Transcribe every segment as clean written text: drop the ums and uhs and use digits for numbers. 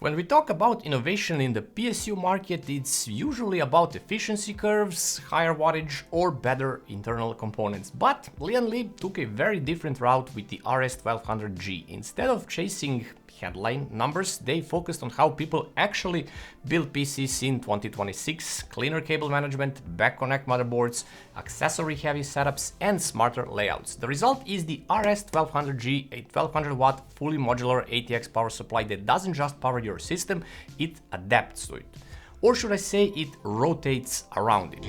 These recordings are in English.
When we talk about innovation in the PSU market, it's usually about efficiency curves, higher wattage or better internal components. But Lian Li took a very different route with the RS1200G. Instead of chasing headline numbers, they focused on how people actually build PCs in 2026, cleaner cable management, back connect motherboards, accessory heavy setups and smarter layouts. The result is the RS1200G, a 1200 watt fully modular ATX power supply that doesn't just power your system, it adapts to it. Or should I say, it rotates around it.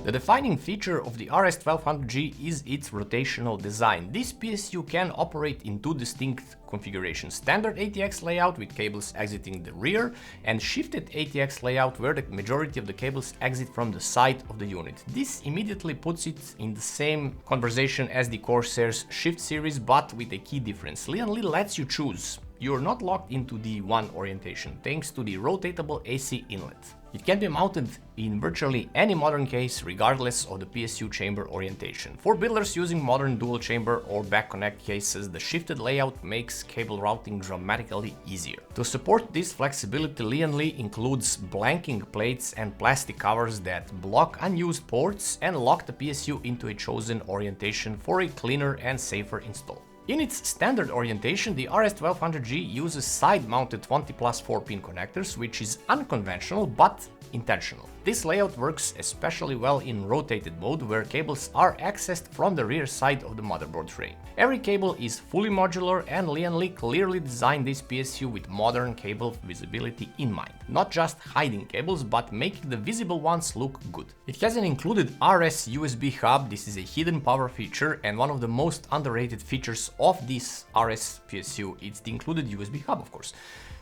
The defining feature of the RS1200G is its rotational design. This PSU can operate in two distinct configurations: standard ATX layout with cables exiting the rear, and shifted ATX layout where the majority of the cables exit from the side of the unit. This immediately puts it in the same conversation as the Corsair's Shift series, but with a key difference. Lian Li lets you choose. You're not locked into the one orientation thanks to the rotatable AC inlet. It can be mounted in virtually any modern case regardless of the PSU chamber orientation. For builders using modern dual chamber or back connect cases, the shifted layout makes cable routing dramatically easier. To support this flexibility, Lian Li includes blanking plates and plastic covers that block unused ports and lock the PSU into a chosen orientation for a cleaner and safer install. In its standard orientation, the RS1200G uses side-mounted 20+ 4-pin connectors, which is unconventional but intentional. This layout works especially well in rotated mode, where cables are accessed from the rear side of the motherboard tray. Every cable is fully modular, and Lian Li clearly designed this PSU with modern cable visibility in mind. Not just hiding cables, but making the visible ones look good. It has an included RS USB hub. This is a hidden power feature and one of the most underrated features of this RS PSU. It's the included USB hub, of course.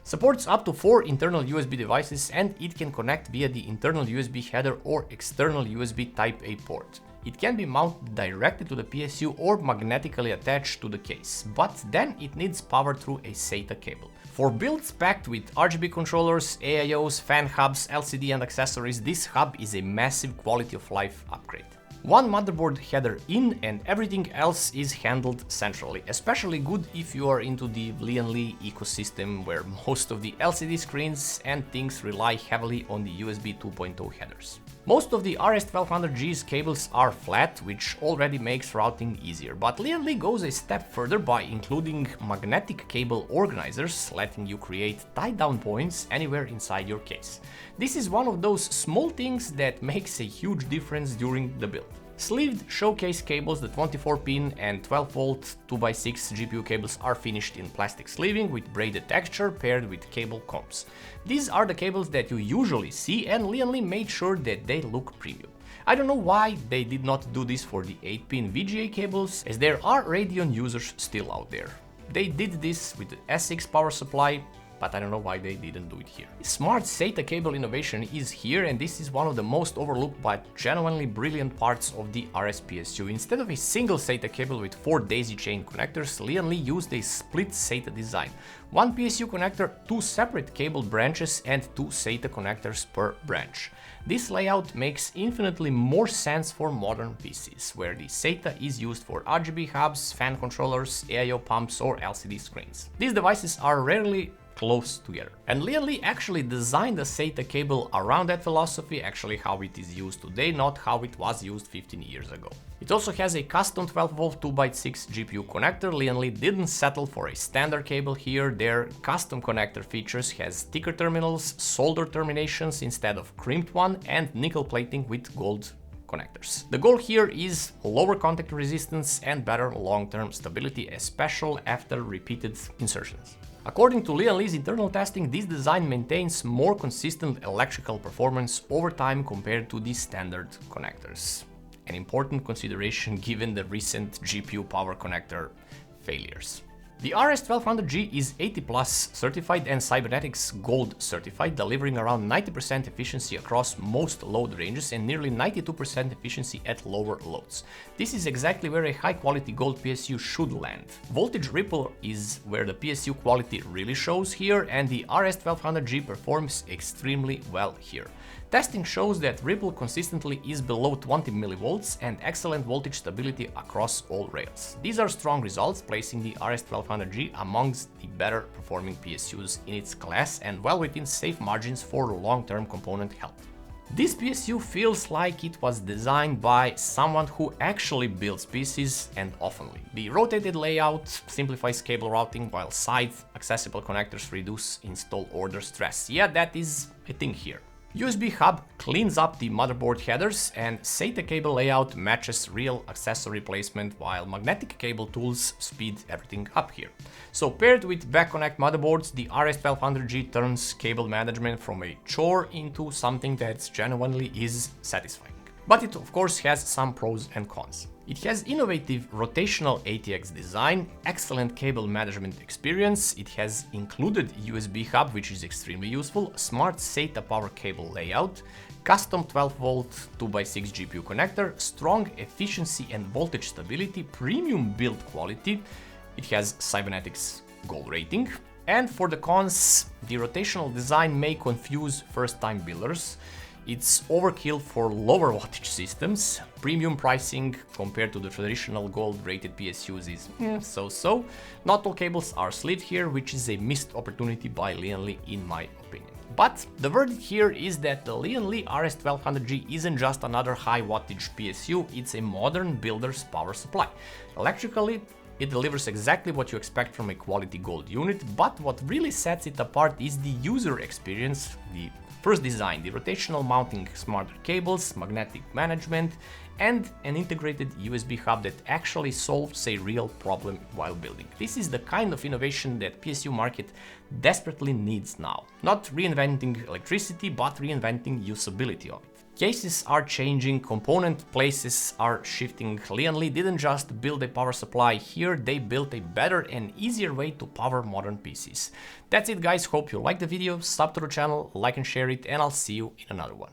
Supports up to 4 internal USB devices, and it can connect via the internal USB header or external USB Type-A port. It can be mounted directly to the PSU or magnetically attached to the case, but then it needs power through a SATA cable. For builds packed with RGB controllers, AIOs, fan hubs, LCD and accessories, this hub is a massive quality of life upgrade. One motherboard header in and everything else is handled centrally, especially good if you are into the Lian Li ecosystem where most of the LCD screens and things rely heavily on the USB 2.0 headers. Most of the RS1200G's cables are flat, which already makes routing easier, but Lian Li goes a step further by including magnetic cable organizers, letting you create tie-down points anywhere inside your case. This is one of those small things that makes a huge difference during the build. Sleeved showcase cables, the 24-pin and 12-volt 2x6 GPU cables are finished in plastic sleeving with braided texture paired with cable combs. These are the cables that you usually see, and Lian Li made sure that they look premium. I don't know why they did not do this for the 8-pin VGA cables, as there are Radeon users still out there. They did this with the S6 power supply, but I don't know why they didn't do it here. Smart SATA cable innovation is here, and this is one of the most overlooked but genuinely brilliant parts of the RS PSU. Instead of a single SATA cable with 4 daisy chain connectors, Lian Li used a split SATA design. One PSU connector, 2 separate cable branches and 2 SATA connectors per branch. This layout makes infinitely more sense for modern PCs, where the SATA is used for RGB hubs, fan controllers, AIO pumps or LCD screens. These devices are rarely close together. And Lian Li actually designed the SATA cable around that philosophy, actually how it is used today, not how it was used 15 years ago. It also has a custom 12-volt 2x6 GPU connector. Lian Li didn't settle for a standard cable here. Their custom connector features has sticker terminals, solder terminations instead of crimped one, and nickel plating with gold connectors. The goal here is lower contact resistance and better long-term stability, especially after repeated insertions. According to Lian Li's internal testing, this design maintains more consistent electrical performance over time compared to the standard connectors. An important consideration given the recent GPU power connector failures. The RS1200G is 80+ certified and Cybernetics Gold certified, delivering around 90% efficiency across most load ranges and nearly 92% efficiency at lower loads. This is exactly where a high-quality Gold PSU should land. Voltage ripple is where the PSU quality really shows here, and the RS1200G performs extremely well here. Testing shows that ripple consistently is below 20 mV and excellent voltage stability across all rails. These are strong results, placing the RS1200G amongst the better performing PSUs in its class and well within safe margins for long-term component health. This PSU feels like it was designed by someone who actually builds PCs and oftenly. The rotated layout simplifies cable routing while side accessible connectors reduce install order stress. Yeah, that is a thing here. USB hub cleans up the motherboard headers and SATA cable layout matches real accessory placement while magnetic cable tools speed everything up here. So paired with back connect motherboards, the RS1200G turns cable management from a chore into something that genuinely is satisfying. But it of course has some pros and cons. It has innovative rotational ATX design, excellent cable management experience, it has included USB hub which is extremely useful, smart SATA power cable layout, custom 12V 2x6 GPU connector, strong efficiency and voltage stability, premium build quality, it has cybernetics gold rating. And for the cons, the rotational design may confuse first-time builders. It's overkill for lower wattage systems, premium pricing compared to the traditional gold-rated PSUs is so-so. Not all cables are sleeved here, which is a missed opportunity by Lian Li in my opinion. But the verdict here is that the Lian Li RS1200G isn't just another high wattage PSU, it's a modern builder's power supply. Electrically, it delivers exactly what you expect from a quality gold unit, but what really sets it apart is the user experience, the first design, the rotational mounting, smarter cables, magnetic management, and an integrated USB hub that actually solves a real problem while building. This is the kind of innovation that PSU market desperately needs now. Not reinventing electricity, but reinventing usability of it. Cases are changing, component places are shifting. Lian Li didn't just build a power supply here, they built a better and easier way to power modern PCs. That's it guys, hope you liked the video, sub to the channel, like and share it, and I'll see you in another one.